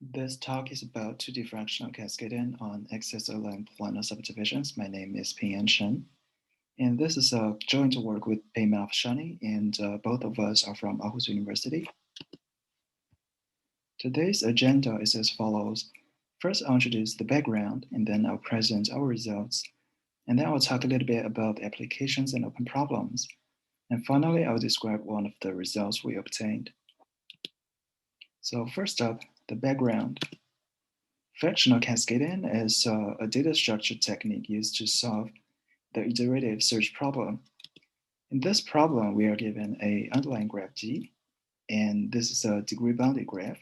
This talk is about 2D fractional cascading on axis-aligned planar subdivisions. My name is Pingan Cheng, and this is a joint work with Peyman Afshani, and both of us are from Aarhus University. Today's agenda is as follows. First, I'll introduce the background, and then I'll present our results. And then I'll talk a little bit about applications and open problems. And finally, I'll describe one of the results we obtained. So first up, the background. Fractional cascading is a data structure technique used to solve the iterative search problem. In this problem, we are given an underlying graph G, and this is a degree-bounded graph.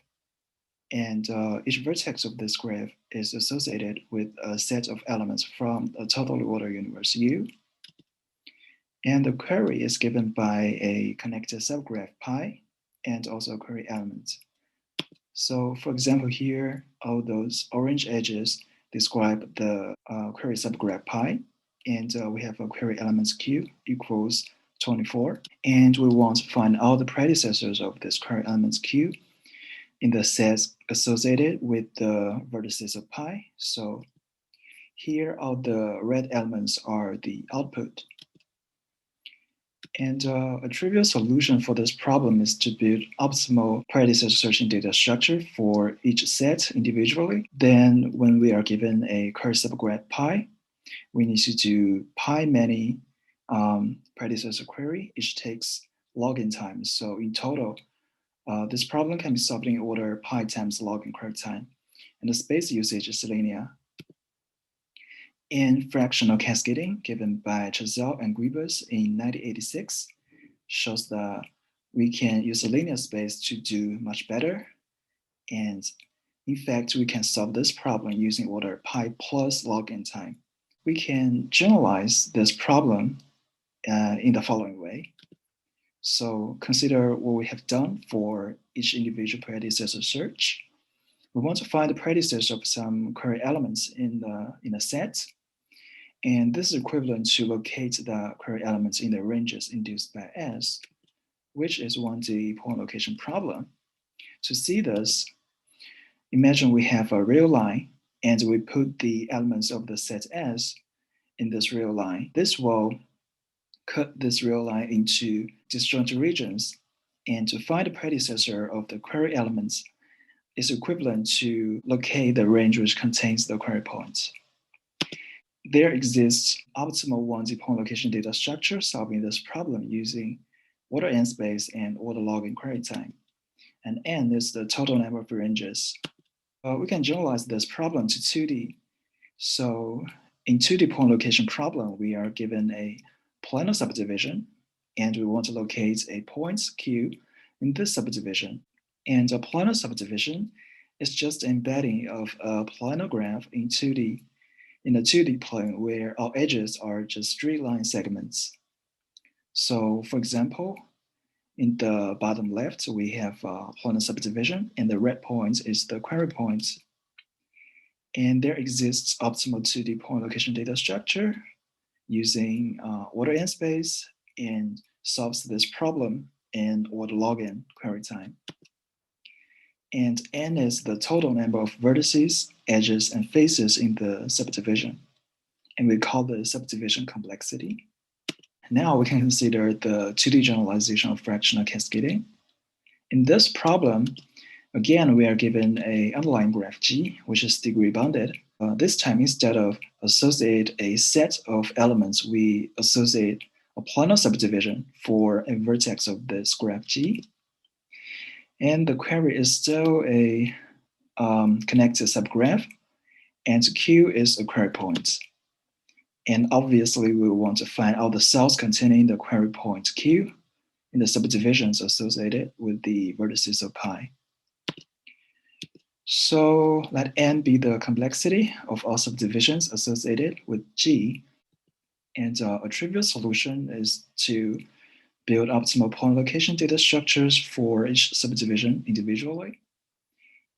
And each vertex of this graph is associated with a set of elements from a totally ordered universe U. And the query is given by a connected subgraph pi and also a query element. So for example, here, all those orange edges describe the query subgraph pi, and we have a query elements q equals 24, and we want to find all the predecessors of this query elements q in the sets associated with the vertices of pi. So here, all the red elements are the output. And a trivial solution for this problem is to build optimal predecessor searching data structure for each set individually. Then when we are given a query subgraph pi, we need to do pi many predecessor query. Each takes log n time. So in total, this problem can be solved in order pi times log n query time. And the space usage is linear. In fractional cascading, given by Chazelle and Guibas in 1986, shows that we can use a linear space to do much better. And in fact, we can solve this problem using order pi plus log n time. We can generalize this problem in the following way. So consider what we have done for each individual predecessor search. We want to find the predecessor of some query elements in a set. And this is equivalent to locate the query elements in the ranges induced by S, which is 1D point location problem. To see this, imagine we have a real line and we put the elements of the set S in this real line. This will cut this real line into disjoint regions, and to find the predecessor of the query elements is equivalent to locate the range which contains the query points. There exists optimal 1D point location data structure solving this problem using order n space and order log n query time. And n is the total number of ranges. We can generalize this problem to 2D. So in 2D point location problem, we are given a planar subdivision, and we want to locate a point Q in this subdivision. And a planar subdivision is just embedding of a planar graph in 2D in a 2D plane where all edges are just straight line segments. So for example, in the bottom left, we have a planar subdivision, and the red point is the query point. And there exists optimal 2D point location data structure using order n space and solves this problem in order log n query time. And n is the total number of vertices, edges, and faces in the subdivision. And we call the subdivision complexity. Now we can consider the 2D generalization of fractional cascading. In this problem, again, we are given an underlying graph G, which is degree bounded. This time, instead of associate a set of elements, we associate a planar subdivision for a vertex of this graph G. And the query is still a connected subgraph, and Q is a query point. And obviously, we want to find all the cells containing the query point Q in the subdivisions associated with the vertices of pi. So let n be the complexity of all subdivisions associated with G. And a trivial solution is to build optimal point location data structures for each subdivision individually.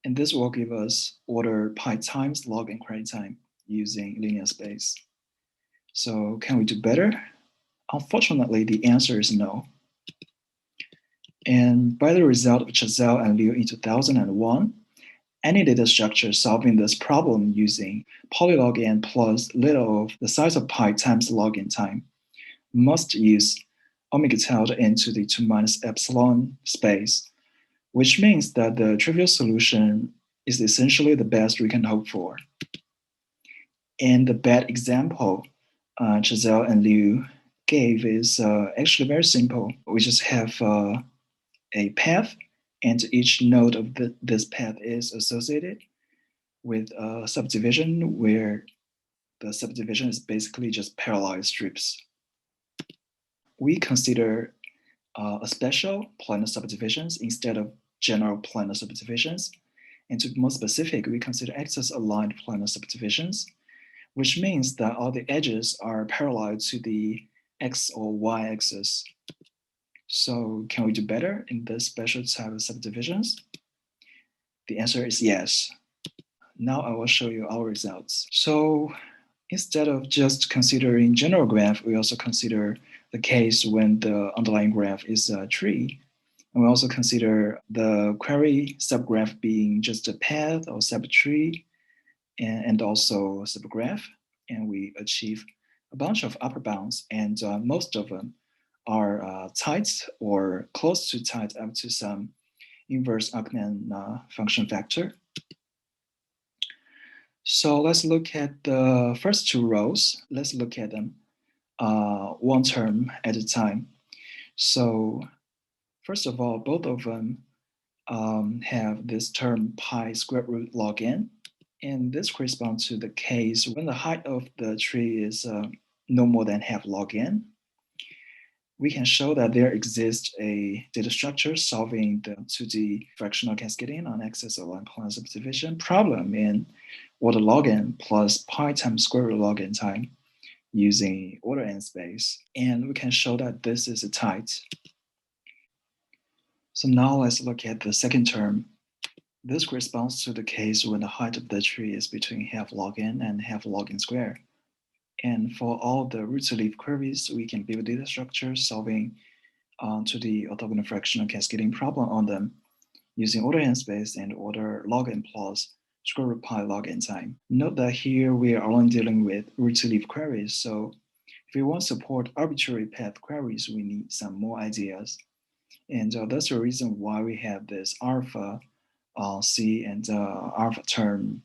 And this will give us order pi times log n query time using linear space. So can we do better? Unfortunately, the answer is no. And by the result of Chazelle and Liu in 2001, Any data structure solving this problem using polylog n plus little of the size of pi times log n time must use omega tilde n to the 2 minus epsilon space, which means that the trivial solution is essentially the best we can hope for. And the bad example Giselle and Liu gave is actually very simple. We just have a path, and each node of this path is associated with a subdivision where the subdivision is basically just parallel strips. We consider a special planar subdivisions instead of general planar subdivisions. And to be more specific, we consider axis-aligned planar subdivisions, which means that all the edges are parallel to the x or y axis. So can we do better in this special type of subdivisions? The answer is yes. Now I will show you our results. So instead of just considering general graph, we also consider the case when the underlying graph is a tree. And we also consider the query subgraph being just a path or subtree and also subgraph. And we achieve a bunch of upper bounds, and most of them are tight or close to tight up to some inverse Ackermann function factor. So let's look at the first two rows. Let's look at them one term at a time. So first of all, both of them have this term pi square root log n. And this corresponds to the case when the height of the tree is no more than half log n. We can show that there exists a data structure solving the 2D fractional cascading on axis-aligned planar subdivision problem in order log n plus pi times square root log n time using order n space. And we can show that this is a tight. So now let's look at the second term. This corresponds to the case when the height of the tree is between half log n and half log n squared. And for all the root-to-leaf queries, we can build data structures solving to the orthogonal fractional cascading problem on them using order n space and order log n plus square root pi log n time. Note that here we are only dealing with root-to-leaf queries, so if we want to support arbitrary path queries, we need some more ideas. And that's the reason why we have this alpha C and alpha term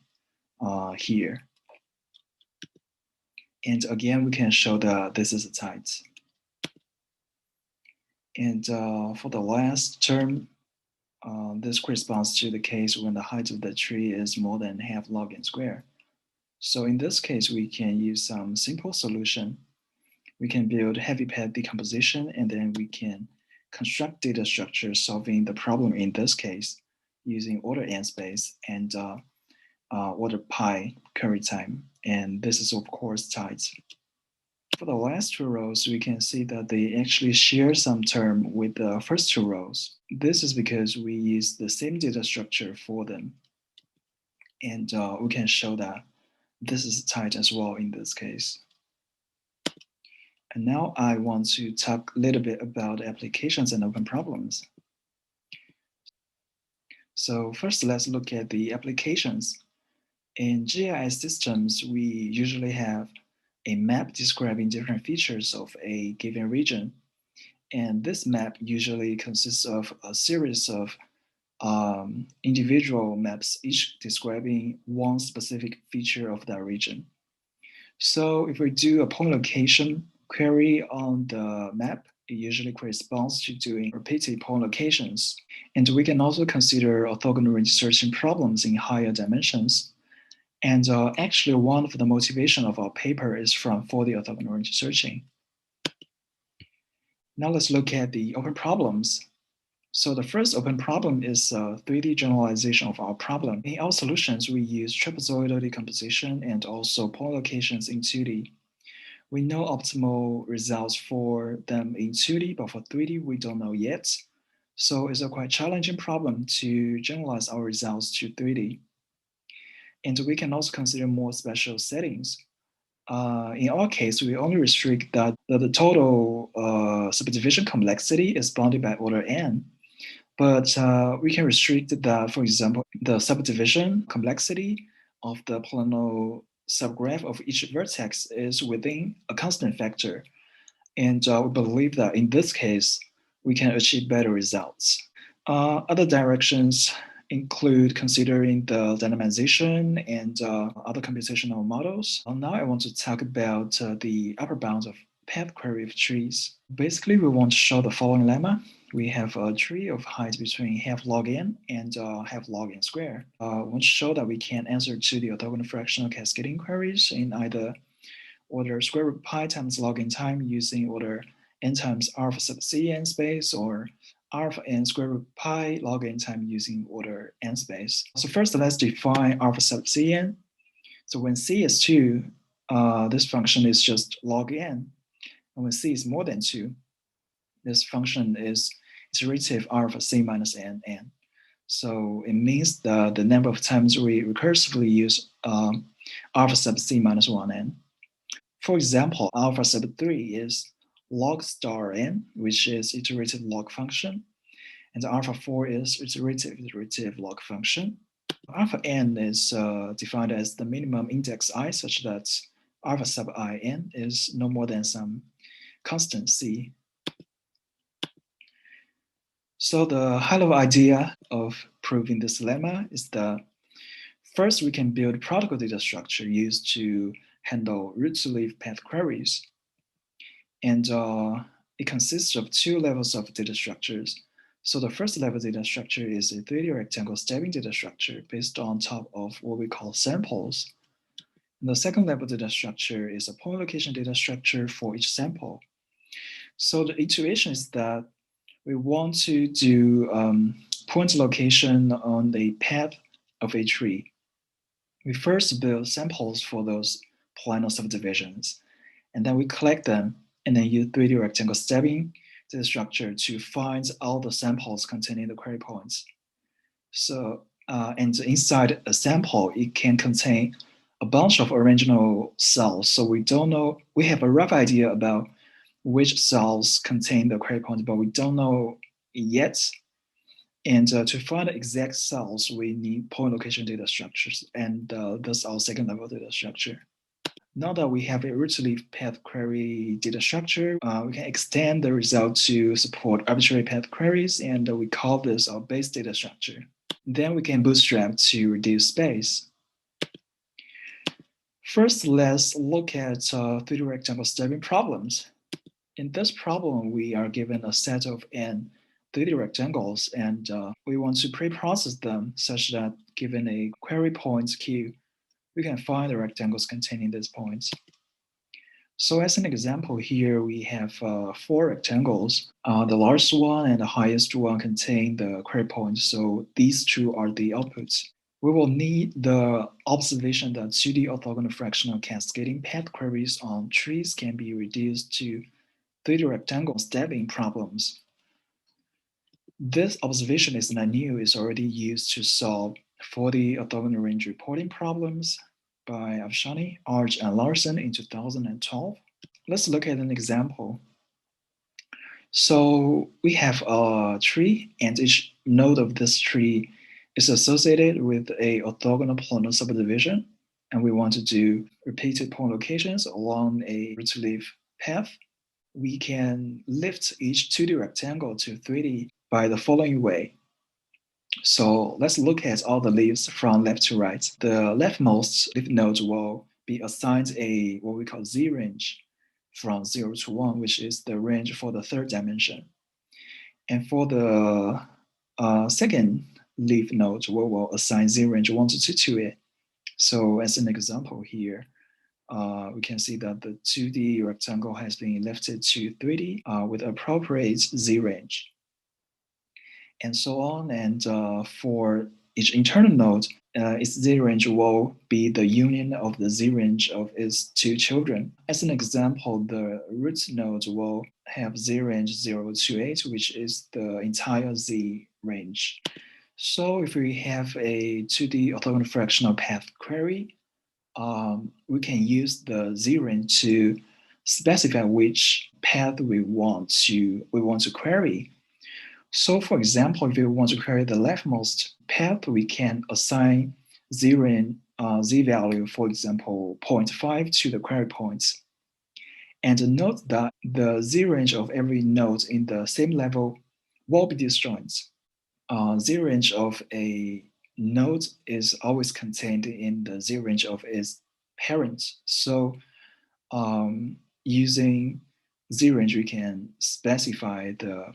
here. And again, we can show that this is a tight. And for the last term, this corresponds to the case when the height of the tree is more than half log n squared. So in this case, we can use some simple solution. We can build heavy path decomposition, and then we can construct data structures solving the problem in this case using order n space and order pi query time. And this is of course tight. For the last two rows, we can see that they actually share some term with the first two rows. This is because we use the same data structure for them. And we can show that this is tight as well in this case. And now I want to talk a little bit about applications and open problems. So first, let's look at the applications. In GIS systems, we usually have a map describing different features of a given region. And this map usually consists of a series of individual maps, each describing one specific feature of that region. So if we do a point location query on the map, it usually corresponds to doing repeated point locations. And we can also consider orthogonal range searching problems in higher dimensions. And actually, one of the motivation of our paper is for the orthogonal range searching. Now let's look at the open problems. So the first open problem is a 3D generalization of our problem. In our solutions, we use trapezoidal decomposition and also point locations in 2D. We know optimal results for them in 2D, but for 3D, we don't know yet. So it's a quite challenging problem to generalize our results to 3D. And we can also consider more special settings. In our case, we only restrict that the total subdivision complexity is bounded by order n. But we can restrict the, for example, the subdivision complexity of the polynomial subgraph of each vertex is within a constant factor. And we believe that in this case, we can achieve better results. Other directions include considering the dynamization and other computational models. Now I want to talk about the upper bounds of path query of trees. Basically, we want to show the following lemma. We have a tree of height between half log n and half log n squared. We want to show that we can answer to the orthogonal fractional cascading queries in either order square root pi times log n time using order n times alpha sub cn space, or alpha n square root pi log n time using order n space. So first, let's define alpha sub cn. So when c is 2, this function is just log n. And when c is more than 2, this function is iterative alpha c minus n n. So it means the number of times we recursively use alpha sub c minus 1 n. For example, alpha sub 3 is log star n, which is iterative log function, and alpha 4 is iterative log function. Alpha n is defined as the minimum index I, such that alpha sub I n is no more than some constant c. So the high-level idea of proving this lemma is that first we can build protocol data structure used to handle root-to-leaf path queries. And it consists of 2 levels of data structures. So the first level data structure is a 3D rectangle stepping data structure based on top of what we call samples. And the second level data structure is a point location data structure for each sample. So the intuition is that we want to do point location on the path of a tree. We first build samples for those planar subdivisions, and then we collect them and then use 3D rectangle stepping data structure to find all the samples containing the query points. So, and inside a sample, it can contain a bunch of original cells. So we don't know, we have a rough idea about which cells contain the query points, but we don't know yet. And to find the exact cells, we need point location data structures, and that's our second level data structure. Now that we have a root-to-leaf path query data structure, we can extend the result to support arbitrary path queries, and we call this our base data structure. Then we can bootstrap to reduce space. First, let's look at 3D rectangle stepping problems. In this problem, we are given a set of n 3D rectangles, and we want to pre-process them such that given a query points queue, we can find the rectangles containing these points. So as an example here, we have 4 rectangles. The largest one and the highest one contain the query points, so these 2 are the outputs. We will need the observation that 2D orthogonal fractional cascading path queries on trees can be reduced to 3D rectangle stepping problems. This observation is not new. It's already used to solve 40 orthogonal range reporting problems by Afshani, Arch, and Larson in 2012. Let's look at an example. So we have a tree, and each node of this tree is associated with a orthogonal planar subdivision, and we want to do repeated point locations along a root-to-leaf path. We can lift each 2D rectangle to 3D by the following way. So let's look at all the leaves from left to right. The leftmost leaf node will be assigned a what we call Z range from 0 to 1, which is the range for the third dimension. And for the second leaf node, we will assign Z range 1 to 2 to it. So as an example here, we can see that the 2D rectangle has been lifted to 3D with appropriate Z range, and so on. And for each internal node, its Z range will be the union of the Z range of its 2 children. As an example, the root node will have Z range 0 to 8, which is the entire Z range. So if we have a 2D orthogonal fractional path query, we can use the Z range to specify which path we want to query. So for example, if you want to query the leftmost path, we can assign z value, for example, 0.5 to the query points. And note that the z range of every node in the same level will be disjoint. Z range of a node is always contained in the z range of its parent. So using z range, we can specify the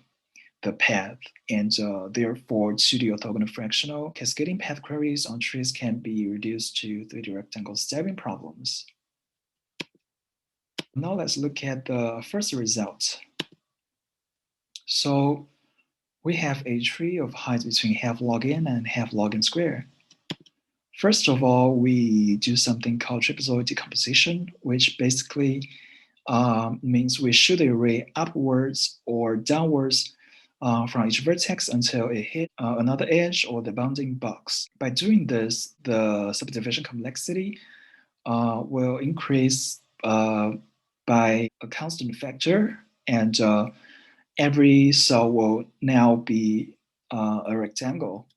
path, and therefore 2D orthogonal fractional cascading path queries on trees can be reduced to 3D rectangle stabbing problems. Now let's look at the first result. So we have a tree of height between half log n and half log n squared. First of all, we do something called trapezoid decomposition, which basically means we shoot a ray upwards or downwards from each vertex until it hits another edge or the bounding box. By doing this, the subdivision complexity will increase by a constant factor, and every cell will now be a rectangle.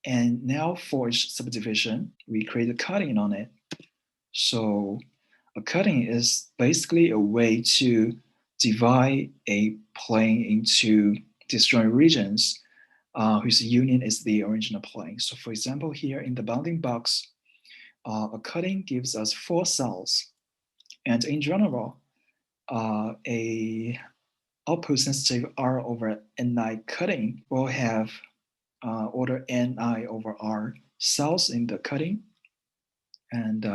And now for each subdivision, we create a cutting on it. So a cutting is basically a way to divide a plane into disjoint regions whose union is the original plane. So for example, here in the bounding box, a cutting gives us 4 cells. And in general, a output sensitive R over Ni cutting will have order Ni over R cells in the cutting, and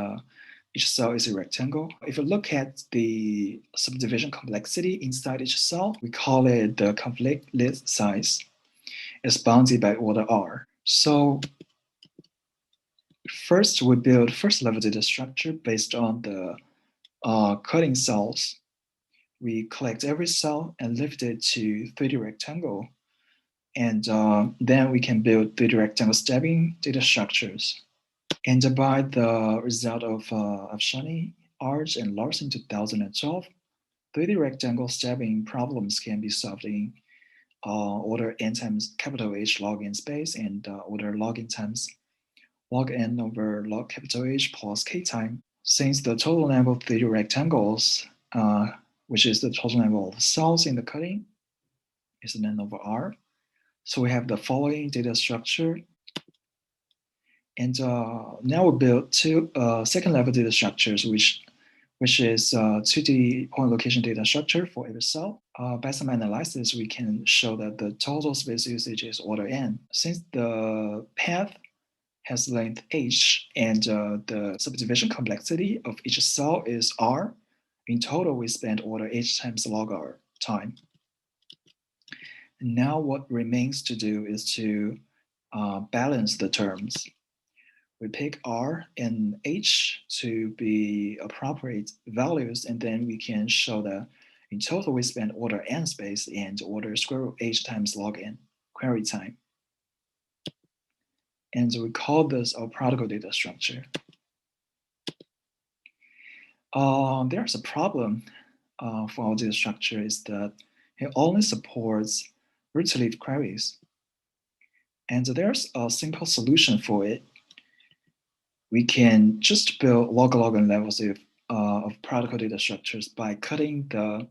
each cell is a rectangle. If you look at the subdivision complexity inside each cell, we call it the conflict list size. It's bounded by order R. So first, we build first level data structure based on the cutting cells. We collect every cell and lift it to 3D rectangle. And then we can build 3D rectangle stabbing data structures. And by the result of Afshani, Arch, and Larson 2012, 3D rectangle stabbing problems can be solved in order n times capital H log n space and order log n times log n over log capital H plus k time. Since the total number of 3D rectangles, which is the total number of cells in the cutting, is n over r. So we have the following data structure. And now we build two second level data structures, which is 2D point location data structure for every cell. By some analysis, we can show that the total space usage is order n. Since the path has length h and the subdivision complexity of each cell is r, in total we spend order h times log r time. And now what remains to do is to balance the terms. We pick R and H to be appropriate values, and then we can show that in total we spend order n space and order square root H times log n query time. And we call this our protocol data structure. There's a problem for our data structure is that it only supports root-leaf queries. And there's a simple solution for it. We can just build log-log levels of protocol data structures by cutting the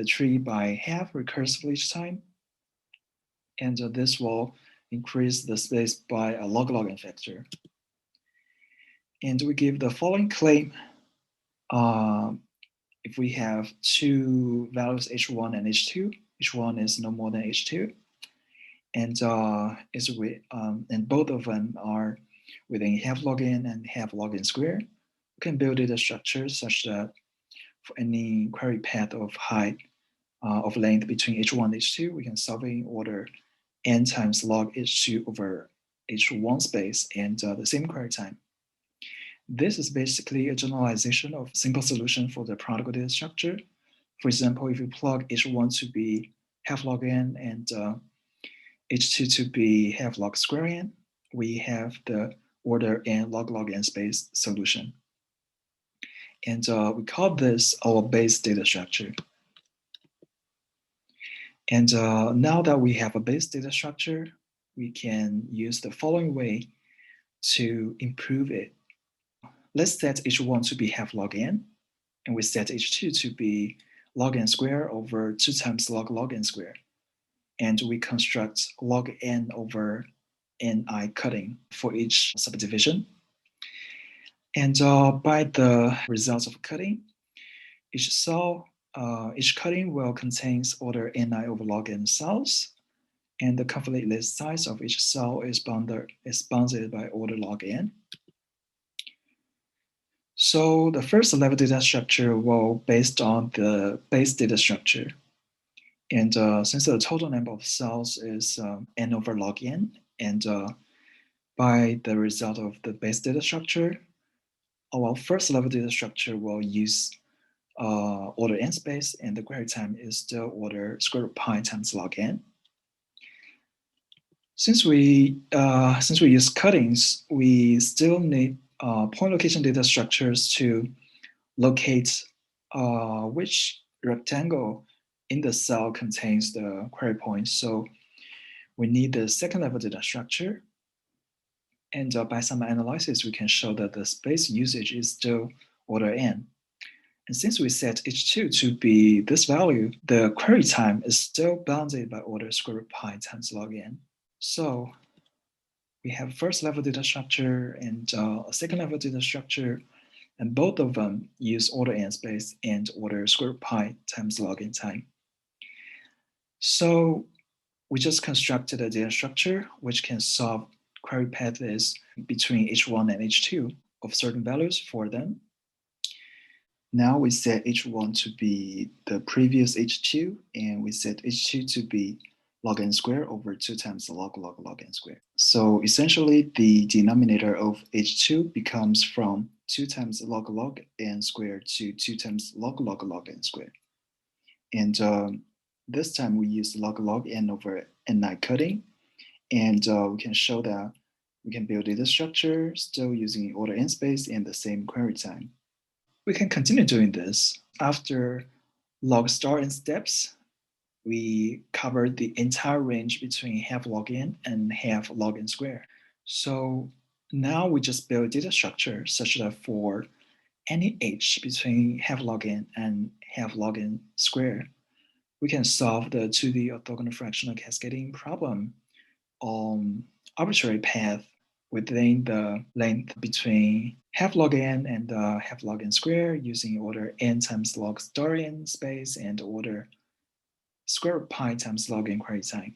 tree by half recursively each time. And this will increase the space by a log-log factor. And we give the following claim. If we have two values, h1 and h2, h1 is no more than h2, and and both of them are within half log n and half log n squared, we can build data structures such that for any query path of height of length between h1 and h2, we can solve in order n times log h2 over h1 space and the same query time. This is basically a generalization of simple solution for the protocol data structure. For example, if you plug h1 to be half log n and h2 to be half log square n, we have the order n log n space solution. And we call this our base data structure. And now that we have a base data structure, we can use the following way to improve it. Let's set h1 to be half log n, and we set h2 to be log n squared over 2 times log n squared. And we construct log n over ni cutting for each subdivision. And by the results of cutting, each cell, each cutting will contain order ni over log n cells, and the conflict list size of each cell is bounded by order log n. So the first level data structure will based on the base data structure. And since the total number of cells is n over log n, and by the result of the base data structure, our first level data structure will use order n space, and the query time is still order square root pi times log n. Since we use cuttings, we still need point location data structures to locate which rectangle in the cell contains the query point. So we need the second level data structure. And by some analysis, we can show that the space usage is still order n. And since we set h2 to be this value, the query time is still bounded by order square root pi times log n. So we have first level data structure and a second level data structure, and both of them use order n space and order square root pi times log n time. So we just constructed a data structure which can solve query paths between h1 and h2 of certain values for them. Now we set h1 to be the previous h2, and we set h2 to be log n squared over 2 times the log n squared. So essentially, the denominator of h2 becomes from 2 times log n squared to 2 times log n squared. And this time we use log n over ni cutting, and we can show that we can build data structure still using order n space and the same query time. We can continue doing this. After log star n steps, we covered the entire range between half log n and half log n squared. So now we just build data structure such that for any h between half log n and half log n squared, we can solve the 2D orthogonal fractional cascading problem on arbitrary path within the length between half log n and half log n squared using order n times log star n space and order square root pi times log n query time.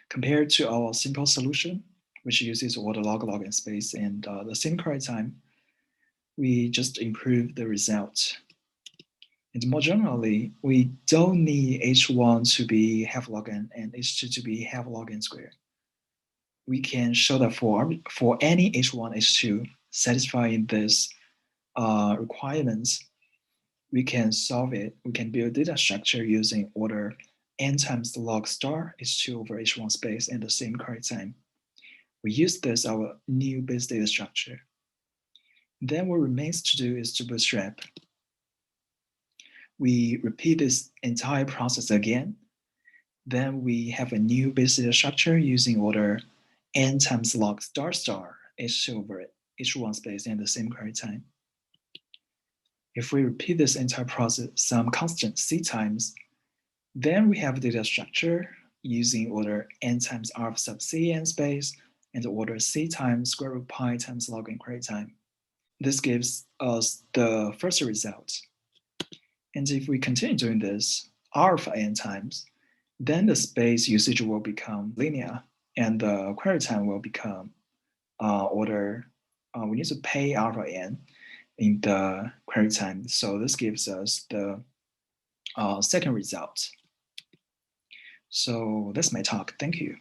Compared to our simple solution, which uses order log n space and the same query time, we just improve the result. And more generally, we don't need h1 to be half log n and h2 to be half log n squared. We can show that for any h1, h2 satisfying this requirements, we can solve it. We can build data structure using order n times the log star h2 over h1 space and the same query time. We use this our new base data structure. Then what remains to do is to bootstrap. We repeat this entire process again. Then we have a new base data structure using order n times log star h2 over h1 space and the same query time. If we repeat this entire process some constant c times, then we have a data structure using order n times r sub c n space and order c times square root pi times log n query time. This gives us the first result. And if we continue doing this r of n times, then the space usage will become linear and the query time will become we need to pay alpha n in the query time. So this gives us the second result. So that's my talk. Thank you.